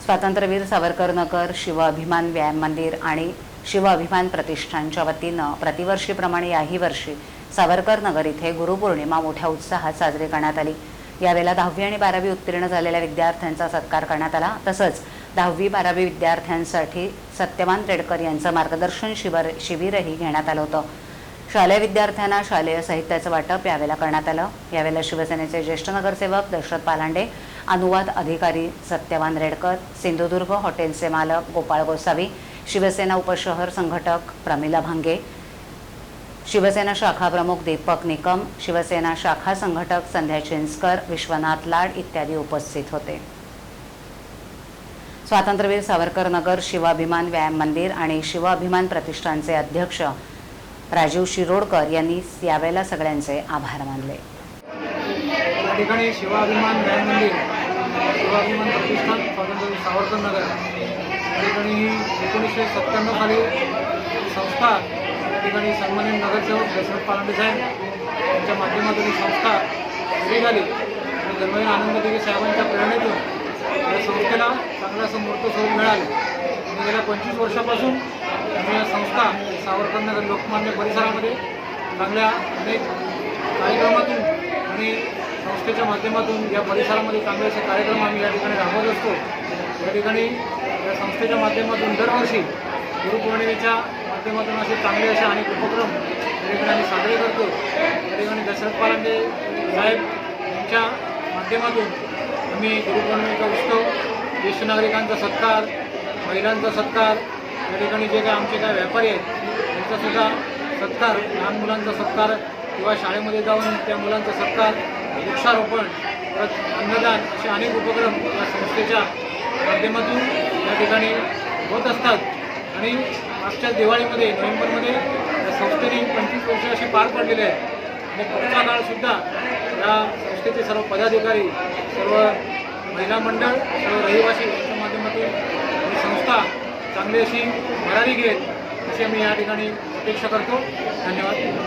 स्वातंत्र्यवीर सावरकर नगर, शिवअभिमान व्यायाम मंदिर आणि शिवअभिमान प्रतिष्ठानच्या वतीनं प्रतिवर्षीप्रमाणे याही वर्षी सावरकर नगर इथे गुरुपौर्णिमा मोठ्या उत्साहात साजरी करण्यात आली। यावेळेला 10वी आणि 12वी उत्तीर्ण झालेल्या विद्यार्थ्यांचा सत्कार करण्यात आला। तसंच 10वी-12वी विद्यार्थ्यांसाठी सत्यवान रेडकर यांचं मार्गदर्शन शिबिरही घेण्यात आलं होतं। शालेय विद्यार्थ्यांना शालेय साहित्याचं वाटप यावेळेला करण्यात आलं। यावेळेला शिवसेनेचे ज्येष्ठ नगरसेवक दशरथ पालांडे, अनुवाद अधिकारी सत्यवान रेडकर, सिंधुदुर्ग हॉटेलचे मालक गोपाळ गोसावी, शिवसेना उपशहर संघटक प्रमिला भांगे, शिवसेना शाखा प्रमुख दीपक निकम, शिवसेना शाखा संघटक संध्या चिंचकर, विश्वनाथ लाड इत्यादी उपस्थित होते। स्वातंत्र्यवीर सावरकर नगर, शिवाभिमान व्यायाम मंदिर आणि शिवाभिमान प्रतिष्ठानचे अध्यक्ष राजीव शिरोडकर यांनी यावेळेला सगळ्यांचे आभार मानले। या ठिकाणी शिवाभिमान व्यायाम मंदिर, शिवाभिमान प्रतिष्ठान, स्वातंत्र्यवीर सावरकर नगर या ठिकाणी 1997 साली संस्था या ठिकाणी सन्माननीय नगरसेवक दशरथ पालांडे साहेब यांच्या माध्यमातून ही संस्था सुरू झाली आणि धर्मवीर आनंद दिघे साहेबांच्या प्रेरणेतून या संस्थेला चांगलं असं मूर्त स्वरूप मिळालं आणि गेल्या 25 वर्षापासून आम्ही या संस्था सावरकर नगर लोकमान्य परिसरामध्ये चांगल्या अनेक कार्यक्रमातून आणि संस्थेच्या माध्यमातून या परिसरामध्ये चांगले असे कार्यक्रम आम्ही या ठिकाणी राबवत असतो। या ठिकाणी या संस्थेच्या माध्यमातून दरवर्षी गुरुपौर्णिमेच्या माध्यमातून असे चांगले असे अनेक उपक्रम या ठिकाणी आम्ही साजरे करतो। या ठिकाणी दशरथ पालांडे साहेब यांच्या माध्यमातून आम्ही गुरुपौर्णिमेचा उत्सव, ज्येष्ठ नागरिकांचा सत्कार, महिलांचा सत्कार, या ठिकाणी जे काय आमचे काय व्यापारी आहेत त्यांचासुद्धा सत्कार, लहान मुलांचा सत्कार किंवा शाळेमध्ये जाऊन त्या मुलांचा सत्कार, वृक्षारोपण, परत अन्नदान असे अनेक उपक्रम या संस्थेच्या माध्यमातून या ठिकाणी होत असतात। आणि मागच्या दिवाळीमध्ये नोव्हेंबरमध्ये या संस्थेने 25 वर्ष अशी पार पडलेली आहेत आणि पुढचा काळसुद्धा या संस्थेचे सर्व पदाधिकारी, सर्व महिला मंडळ, सर्व रहिवासी यांच्या माध्यमातून ही संस्था चांगली अशी भरारी घेईल अशी आम्ही या ठिकाणी अपेक्षा करतो। धन्यवाद।